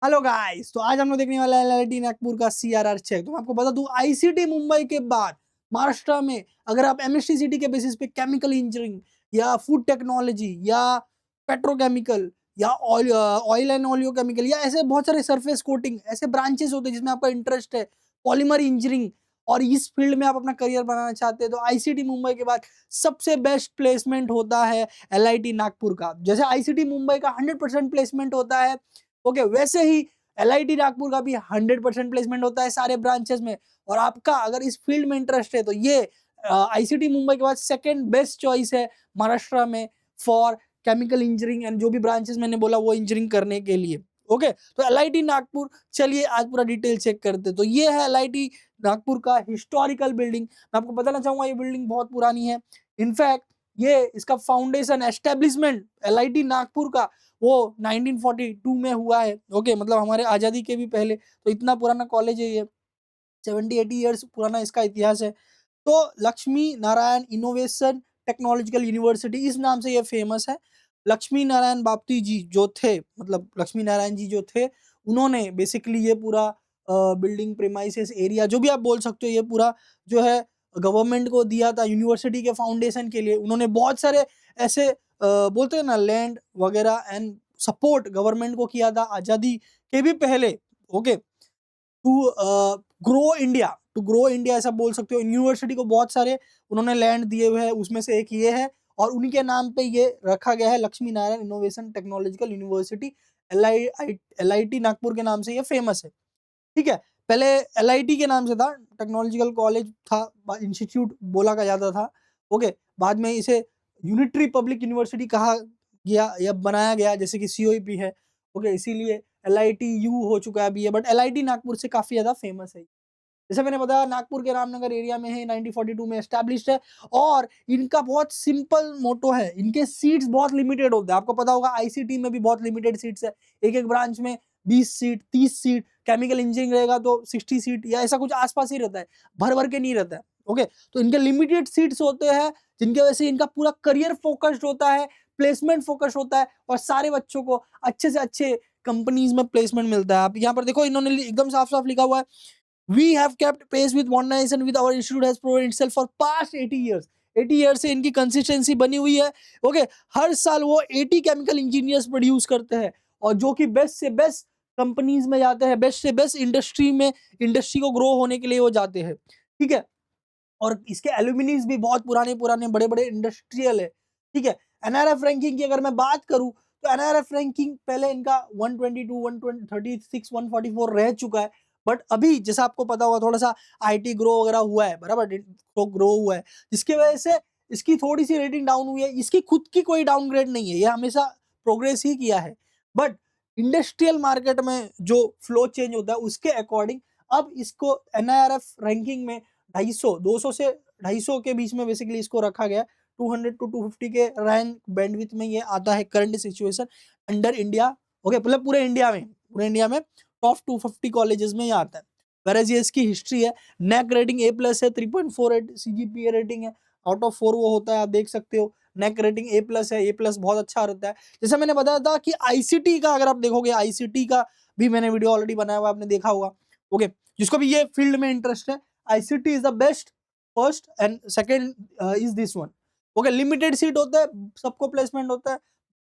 Hello guys, तो आज हम लोग देखने वाला है एलआईटी नागपुर का सीआरआर चेक। तो मैं आपको बता दूं, आईसीटी मुंबई के बाद महाराष्ट्र में अगर आप एमएसटीसीटी के बेसिस पे केमिकल इंजीनियरिंग या फूड टेक्नोलॉजी या पेट्रोकेमिकल या ऑयल एंड ऑलियो केमिकल या ऐसे बहुत सारे सरफेस कोटिंग ऐसे ब्रांचेस होते हैं जिसमें आपका इंटरेस्ट है, पॉलीमर इंजीनियरिंग, और इस फील्ड में आप अपना करियर बनाना चाहते हैं, तो आईसीटी मुंबई के बाद सबसे बेस्ट प्लेसमेंट होता है एलआईटी नागपुर का। जैसे आईसीटी मुंबई का 100% प्लेसमेंट होता है, ओके, वैसे ही एलआईटी नागपुर का भी 100% प्लेसमेंट होता है सारे ब्रांचेस में। और आपका अगर इस फील्ड में इंटरेस्ट है तो ये आईसीटी मुंबई के बाद सेकंड बेस्ट चॉइस है महाराष्ट्र में फॉर केमिकल इंजीनियरिंग एंड जो भी ब्रांचेस मैंने बोला वो इंजीनियरिंग करने के लिए। ओके, तो एलआईटी नागपुर, चलिए आज पूरा डिटेल चेक करते हैं। तो ये है एलआईटी नागपुर का हिस्टोरिकल बिल्डिंग। मैं आपको बताना चाहूंगा ये बिल्डिंग बहुत पुरानी है। इनफैक्ट ये इसका फाउंडेशन एस्टेब्लिशमेंट एलआईटी नागपुर का वो 1942 में हुआ है। ओके, मतलब हमारे आज़ादी के भी पहले। तो इतना पुराना कॉलेज है ये, 70-80 ईयर्स पुराना इसका इतिहास है। तो Lakshmi Narayan innovation technological university इस नाम से ये फेमस है। लक्ष्मी नारायण बापती जी जो थे, मतलब लक्ष्मी नारायण जी जो थे, उन्होंने बेसिकली ये पूरा बिल्डिंग प्रेमाइसेस एरिया जो भी आप बोल सकते हो, ये पूरा जो है गवर्नमेंट को दिया था यूनिवर्सिटी के फाउंडेशन के लिए। उन्होंने बहुत सारे ऐसे बोलते हैं ना लैंड वगैरह एंड सपोर्ट गवर्नमेंट को किया था आज़ादी के भी पहले। ओके, टू ग्रो इंडिया ऐसा बोल सकते हो। यूनिवर्सिटी को बहुत सारे उन्होंने लैंड दिए हुए हैं, उसमें से एक ये है, और उन्हीं के नाम पे ये रखा गया है Lakshmi Narayan innovation technological university. LIT Nagpur के नाम से ये फेमस है। ठीक है, पहले एलआईटी के नाम से था, टेक्नोलॉजिकल कॉलेज था, इंस्टीट्यूट बोला का जाता था। ओके, बाद में इसे यूनिटरी पब्लिक यूनिवर्सिटी कहा गया या बनाया गया, जैसे कि सीओईपी है। ओके, इसीलिए एलआईटी यू हो चुका है अभी ये, बट एलआईटी नागपुर से काफी ज्यादा फेमस है। जैसे मैंने बताया, नागपुर के रामनगर एरिया में है, 1942 में एस्टैब्लिश्ड है। और इनका बहुत सिंपल मोटो है, इनके सीट्स बहुत लिमिटेड होते हैं। आपको पता होगा आईसीटी में भी बहुत लिमिटेड सीट्स है, एक एक ब्रांच में 20 सीट, 30 सीट। केमिकल इंजीनियरिंग रहेगा तो 60 सीट या ऐसा कुछ आसपास ही रहता है, भर भर के नहीं रहता है। ओके, तो इनके लिमिटेड सीट्स होते हैं, जिनकी वजह से इनका पूरा करियर फोकस्ड होता है, प्लेसमेंट फोकस होता है, और सारे बच्चों को अच्छे से अच्छे कंपनीज में प्लेसमेंट मिलता है। आप यहाँ पर देखो, इन्होंने एकदम साफ साफ लिखा हुआ है, We have kept pace with modernization with our institute has proven itself for past 80 years. 80 years से इनकी कंसिस्टेंसी बनी हुई है। ओके, हर साल वो 80 केमिकल इंजीनियर्स प्रोड्यूस करते हैं, और जो कि बेस्ट से बेस्ट कंपनीज में जाते हैं, बेस्ट से बेस्ट इंडस्ट्री में, इंडस्ट्री को ग्रो होने के लिए वो जाते हैं। ठीक है, और इसके एल्यूमिनीज भी बहुत पुराने पुराने बड़े बड़े इंडस्ट्रियल है। ठीक है, एनआरएफ रैंकिंग की अगर मैं बात करूं, तो एनआरएफ रैंकिंग पहले इनका 122, 136, 144 रह चुका है। बट अभी जैसा आपको पता होगा, थोड़ा सा आईटी ग्रो वगैरह हुआ है, बराबर, तो ग्रो हुआ है, जिसकी वजह से इसकी थोड़ी सी रेटिंग डाउन हुई है। इसकी खुद की कोई डाउनग्रेड नहीं है, ये हमेशा प्रोग्रेस ही किया है। बट इंडस्ट्रियल मार्केट में जो फ्लो चेंज होता है उसके अकॉर्डिंग अब इसको एनआईआरएफ रैंकिंग में 250 से 250 के बीच में बेसिकली इसको रखा गया। 200 टू 250 के रैंक बैंडविड्थ में ये आता है current situation under India. Okay, मतलब पूरे इंडिया में टॉप 250 कॉलेजेस में ये आता है। वेरएज ये इसकी हिस्ट्री है, नैक रेटिंग A+ है, 3.48 सीजीपीए रेटिंग है, आउट ऑफ 4 वो होता है, आप देख सकते हो। नैक रेटिंग A+ है, A+ बहुत अच्छा रहता है। जैसे मैंने बताया था कि आईसीटी का अगर आप देखोगे, आईसीटी का भी मैंने वीडियो ऑलरेडी बनाया हुआ, आपने देखा होगा। ओके, जिसको भी ये फील्ड में इंटरेस्ट है, ICT is the best first and second is this one। Okay, limited seat होता है, सबको प्लेसमेंट होता है,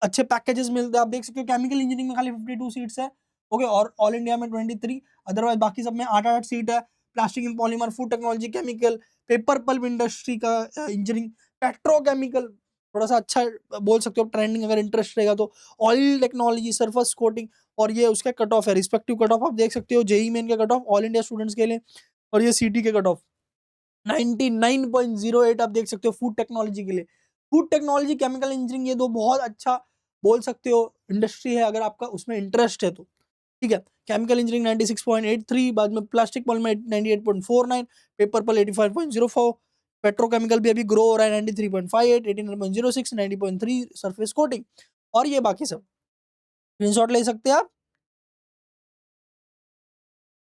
अच्छे पैकेजेस मिलते हैं। आप देख सकते हो केमिकल इंजीनियरिंग में खाली 52 सीट्स है। ओके, और ऑल इंडिया में 23, अदरवाइज बाकी सब में 8-8 सीट है। Plastic and polymer, food technology, chemical, paper pulp industry का इंजीनियरिंग, पेट्रोकेमिकल, थोड़ा सा अच्छा बोल सकते हो ट्रेंडिंग अगर इंटरेस्ट रहेगा तो, ऑयल टेक्नोलॉजी, सरफेस कोटिंग। और ये उसका कट ऑफ है, रिस्पेक्टिव कट ऑफ आप देख सकते हो, जेई मेन का cut off all India students के लिए, और ये सीटी के कट ऑफ 99.08 आप देख सकते हो फूड टेक्नोलॉजी के लिए। फूड टेक्नोलॉजी, केमिकल इंजीनियरिंग, ये दो बहुत अच्छा बोल सकते हो इंडस्ट्री है अगर आपका उसमें इंटरेस्ट है तो। ठीक है, केमिकल इंजीनियरिंग 96.83, बाद में प्लास्टिक पॉलीमर 98.49, पेपर पल 85.04, पेट्रोकेमिकल भी अभी ग्रो हो रहा है 93.58, 89.06, 90.3 सरफेस कोटिंग, और ये बाकी सब स्क्रीनशॉट ले सकते हैं आप।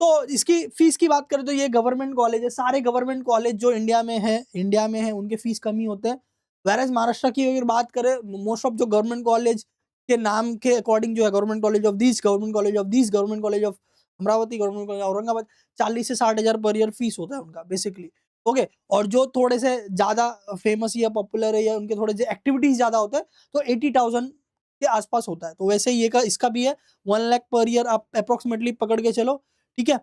तो इसकी फीस की बात करें तो ये गवर्नमेंट कॉलेज है, सारे गवर्नमेंट कॉलेज जो इंडिया में है उनके फीस कम ही होते हैं। वेरएज महाराष्ट्र की अगर बात करें, मोस्ट ऑफ जो गवर्नमेंट कॉलेज के नाम के अकॉर्डिंग जो है government college of this, government college of this, government college of Amravati, government college Aurangabad, 40 से 60,000 पर ईयर फीस होता है उनका बेसिकली। ओके, और जो थोड़े से ज़्यादा फेमस या पॉपुलर है या उनके थोड़े से एक्टिविटीज़ ज़्यादा होते हैं तो 80,000 के आसपास होता है। तो वैसे ये का इसका भी है 1 लाख पर ईयर आप अप्रॉक्सिमेटली पकड़ के चलो, ठीक है?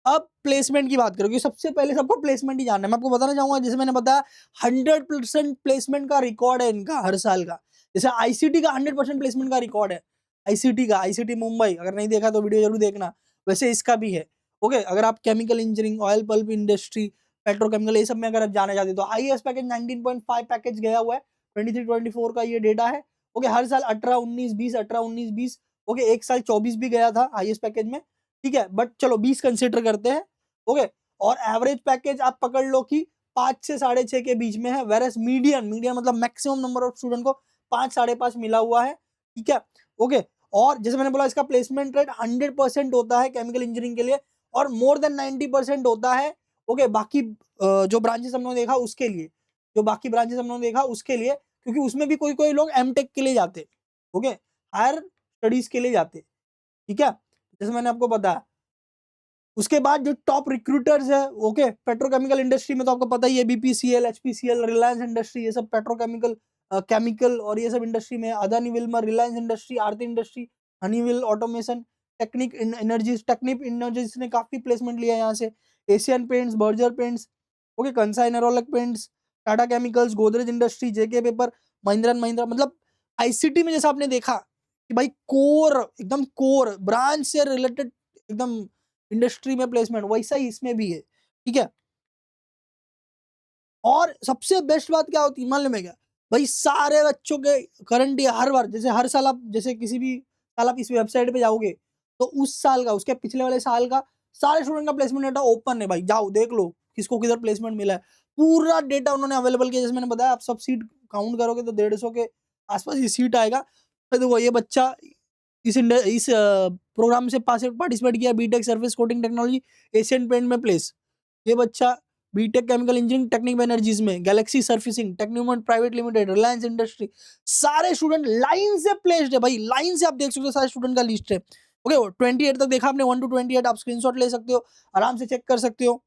अब प्लेसमेंट की बात करें, क्योंकि सबसे पहले सबको प्लेसमेंट ही जानना है। मैं आपको बताना चाहूँगा, जैसे मैंने बताया 100% प्लेसमेंट का रिकॉर्ड है इनका हर साल का। जैसे आईसीटी का 100% प्लेसमेंट का रिकॉर्ड है। आईसीटी का, आईसीटी मुंबई, अगर नहीं देखा तो वीडियो ज़रूर देखना। वैसे इसका भी है। ओके, अगर आप chemical engineering, oil pulp industry, petrochemical ये सब में अगर आप जाना चाहते हो तो हाईएस्ट पैकेज 19.5 पैकेज गया हुआ है। 23-24 का ये डेटा है। ओके, हर साल 18-19-20, 18-19-20, ओके, एक साल 24 भी गया था हाईएस्ट पैकेज में। ठीक है, बट चलो 20 कंसिडर करते हैं। ओके, और एवरेज पैकेज आप पकड़ लो कि 5 से 6.5 के बीच में है। वेरएस मीडियन, मीडियन मतलब मैक्सिमम नंबर ऑफ स्टूडेंट को 5, 5.5 मिला हुआ है। ठीक है, ओके, और जैसे मैंने बोला इसका प्लेसमेंट रेट 100% होता है केमिकल इंजीनियरिंग के लिए, और मोर देन 90% होता है। ओके, बाकी जो ब्रांचेस हमने देखा उसके लिए, जो बाकी ब्रांचेस हमने देखा उसके लिए, क्योंकि उसमें भी कोई कोई लोग एमटेक के लिए जाते। ओके, हायर स्टडीज के लिए जाते। ठीक है, जैसे मैंने आपको बताया। उसके बाद जो टॉप रिक्रूटर्स है, ओके, पेट्रोकेमिकल इंडस्ट्री में तो आपको पता ही है, बीपीसीएल, एचपीसीएल, रिलायंस इंडस्ट्री, ये सब पेट्रोकेमिकल केमिकल और ये सब इंडस्ट्री में, Adani Wilmar, Reliance industry, Aarti industry, Honeywell automation, Technip energies, Technip energies ने काफी प्लेसमेंट लिया है यहाँ से। Asian paints, Berger paints, okay, Kansai Nerolac paints, Tata chemicals, Godrej industry, JK paper, Mahindra and Mahindra. मतलब आईसीटी में जैसा आपने देखा कि भाई कोर, एकदम कोर ब्रांच से रिलेटेड एकदम इंडस्ट्री में प्लेसमेंट, वैसा ही इसमें भी है। ठीक है, और सबसे बेस्ट बात क्या होती है मालूम है क्या? भाई सारे बच्चों के करंट हर बार, जैसे हर साल आप, जैसे किसी भी साल आप इस वेबसाइट पे जाओगे तो उस साल का, उसके पिछले वाले साल का सारे स्टूडेंट का प्लेसमेंट डेटा ओपन है भाई, जाओ देख लो किसको किधर प्लेसमेंट मिला है। पूरा डेटा उन्होंने अवेलेबल किया। जैसे मैंने बताया, आप सब सीट काउंट करोगे तो 150 के आसपास ये सीट आएगा। तो देखो ये बच्चा इस प्रोग्राम से पार्टिसिपेट किया, BTech service coating technology, Asian paint में प्लेस। ये बच्चा BTech chemical engineering, Technip energies में, galaxy surfacing, Technoment private limited, Reliance industry, सारे स्टूडेंट लाइन से प्लेस्ड है भाई, लाइन से आप देख सकते हो सारे स्टूडेंट का लिस्ट है। ओके, 28 तक देखा आपने, 1 to 28 आप स्क्रीनशॉट ले सकते हो, आराम से चेक कर सकते हो।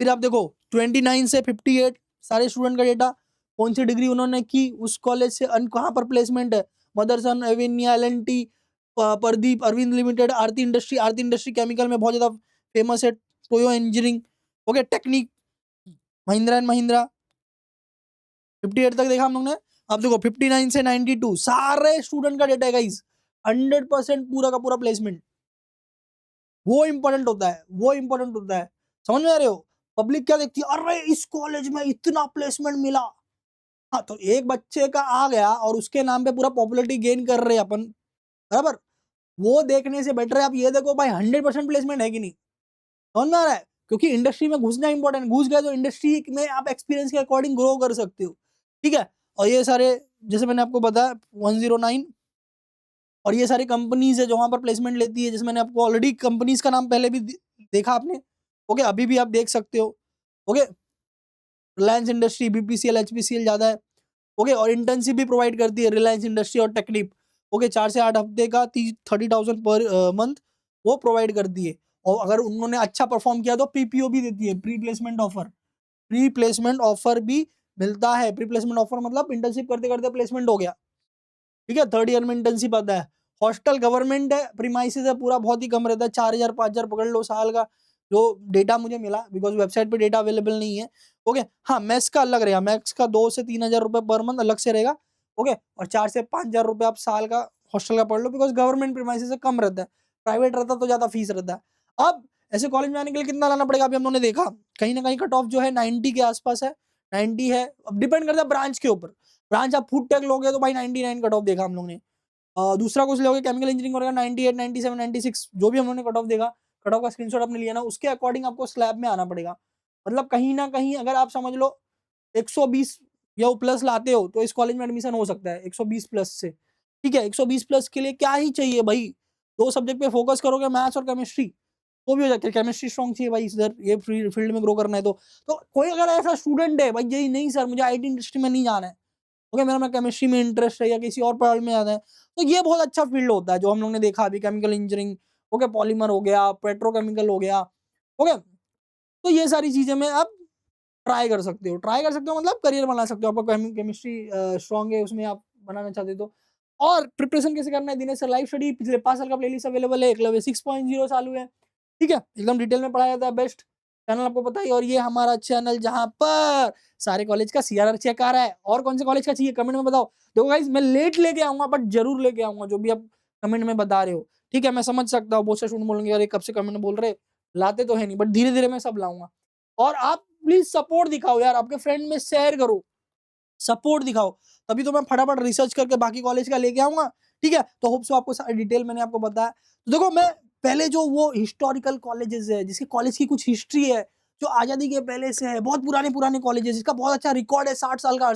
फिर आप देखो 29 से 58 सारे स्टूडेंट का डेटा, कौन सी डिग्री उन्होंने की, उस कॉलेज से, कहाँ पर प्लेसमेंट है, मदरसन, एविनिया, एलएनटी, प्रदीप, अरविंद लिमिटेड, आरती इंडस्ट्री, आरती इंडस्ट्री केमिकल में बहुत ज्यादा फेमस है, Toyo engineering, okay, technique, Mahindra and Mahindra. 58 तक देखा हम लोग ने। अब देखो 59 से 92 सारे स्टूडेंट का डेटा है गाइस, 100% पूरा का पूरा प्लेसमेंट। वो इंपॉर्टेंट होता है, वो इंपॉर्टेंट होता है, समझ में आ रहे हो? पब्लिक क्या देखती है, अरे इस कॉलेज में इतना प्लेसमेंट मिला। हाँ, तो एक बच्चे का आ गया और उसके नाम पे पूरा पॉपुलैरिटी गेन कर रहे हैं अपन, बराबर। वो देखने से बेटर है आप ये देखो भाई 100% प्लेसमेंट है कि नहीं, समझ में आ रहा है? क्योंकि इंडस्ट्री में घुसना इंपॉर्टेंट, घुस गए तो इंडस्ट्री में आप एक्सपीरियंस के अकॉर्डिंग ग्रो कर सकते हो। ठीक है, और ये सारे, जैसे मैंने आपको बताया 109, और ये सारी कंपनीज है जो वहां पर प्लेसमेंट लेती है। जैसे मैंने आपको ऑलरेडी कंपनीज का नाम पहले भी देखा आपने, ओके, अभी भी आप देख सकते हो। Okay, Reliance industry, BPCL, HPCL ज्यादा है। ओके, और इंटर्नशिप भी प्रोवाइड करती है रिलायंस इंडस्ट्री और टेक्निप। ओके, 4 से 8 हफ्ते का 30,000 पर मंथ वो प्रोवाइड करती है। और अगर उन्होंने अच्छा परफॉर्म किया तो पीपीओ भी देती है, pre placement offer. Pre placement offer भी मिलता है। प्री प्लेसमेंट ऑफर मतलब इंटर्नशिप करते करते प्लेसमेंट हो गया। ठीक है, 3rd ईयर में इंटर्नशिप आता है। हॉस्टल गवर्नमेंट है, प्रीमाइसेस है पूरा, बहुत ही कम रहता है, 4,000 5,000 पकड़ लो साल का, जो डेटा मुझे मिला, बिकॉज वेबसाइट पे डेटा अवेलेबल नहीं है। ओके, हाँ, मेस का अलग रहेगा, मैक्स का 2 से 3 हजार रुपए पर मंथ अलग से रहेगा। ओके, और 4 से 5 हजार रुपए आप साल का हॉस्टल का पढ़ लो, बिकॉज गवर्नमेंट प्रीमाइसेस से कम रहता है, प्राइवेट रहता तो ज्यादा फीस रहता है। अब ऐसे कॉलेज में आने के लिए कितना लाना पड़ेगा, अभी हम लोगों ने देखा कहीं ना कहीं कट ऑफ जो है 90 के आसपास है, 90 है। अब डिपेंड करता है ब्रांच के ऊपर, ब्रांच आप फूड टेक लोगे तो भाई 99 कट ऑफ देखा हम लोग ने। दूसरा कुछ लोगे केमिकल इंजीनियरिंग वगैरह 98, 97, 96, जो भी हम लोगों ने कट ऑफ देखा, कट ऑफ का स्क्रीनशॉट आपने लिया ना, उसके अकॉर्डिंग आपको स्लैब में आना पड़ेगा। मतलब कहीं ना कहीं अगर आप समझ लो 120 या प्लस लाते हो तो इस कॉलेज में एडमिशन हो सकता है 120 प्लस से। ठीक है, 120 प्लस के लिए क्या ही चाहिए भाई, 2 सब्जेक्ट पे फोकस करोगे, मैथ्स और केमिस्ट्री, तो भी हो जाता है। केमिस्ट्री स्ट्रॉन्ग चाहिए भाई इधर, ये फील्ड में ग्रो करना है तो कोई अगर ऐसा स्टूडेंट है भाई, यही नहीं सर मुझे आईटी इंडस्ट्री में नहीं जाना है, ओके, मेरा केमिस्ट्री में इंटरेस्ट है या किसी और पढ़ाई में ज़्यादा है, तो ये बहुत अच्छा फील्ड होता है जो हम लोग ने देखा अभी केमिकल इंजीनियरिंग, ओके, पॉलीमर हो गया, पेट्रोकेमिकल हो गया, ओके। तो ये सारी चीज़ें में आप ट्राई कर सकते हो मतलब करियर बना सकते हो, आपका केमिस्ट्री स्ट्रॉन्ग है उसमें आप बनाना चाहते हो तो। और प्रिपरेशन कैसे करना है, दिनेश सर लाइव स्टडी पिछले 5 साल का प्लेलिस्ट अवेलेबल है, एकलव्य 6.0 चालू है, ठीक है? एकदम डिटेल में पढ़ाया जाता है, बेस्ट चैनल आपको पता ही है, और ये हमारा चैनल जहाँ पर सारे कॉलेज का सीआरआर चेक आ रहा है, और कौन से कॉलेज का चाहिए कमेंट में बताओ। देखो गाइस, मैं लेट लेके आऊँगा बट ज़रूर लेके आऊँगा जो भी आप कमेंट में बता रहे हो, ठीक है? मैं समझ सकता हूँ बहुत से स्टूडेंट बोलेंगे अरे कब से कमेंट में बोल रहे, लाते तो है नहीं, बट धीरे-धीरे मैं सब लाऊँगा। और आप प्लीज़ सपोर्ट दिखाओ यार, आपके फ्रेंड में शेयर करो, सपोर्ट दिखाओ, तभी तो मैं फटाफट रिसर्च करके बाकी कॉलेज का लेके आऊँगा, ठीक है? तो होप सो आपको सारी डिटेल मैंने आपको बताया। तो देखो, मैं पहले जो वो हिस्टोरिकल कॉलेजेस है, जिसके कॉलेज की कुछ हिस्ट्री है, जो आज़ादी के पहले से है, बहुत पुराने-पुराने कॉलेजेस, जिसका बहुत अच्छा रिकॉर्ड है, 60 साल का,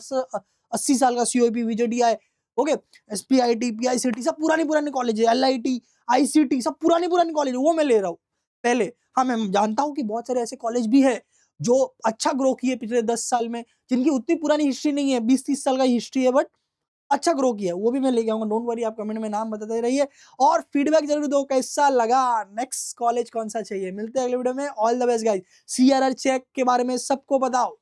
80 साल का सीओईपी, वीजेडीआई, ओके, एसपीआईटी, पीआईसीटी, सब पुराने-पुराने कॉलेज है, एलआईटी, आईसीटी, सब पुराने-पुराने कॉलेज है, वो मैं ले रहा हूँ पहले। हाँ, मैं जानता हूँ कि बहुत सारे ऐसे कॉलेज भी है, जो अच्छा ग्रो किए पिछले 10 साल में, जिनकी उतनी पुरानी हिस्ट्री नहीं है, 20-30 साल का हिस्ट्री है, बट अच्छा ग्रो किया है, वो भी मैं लेके आऊँगा, डोंट वरी, आप कमेंट में नाम बताते रहिए और फीडबैक ज़रूर दो कैसा लगा, नेक्स्ट कॉलेज कौन-सा चाहिए। मिलते हैं अगले वीडियो में, all the best guys. CRR check के बारे में सबको बताओ।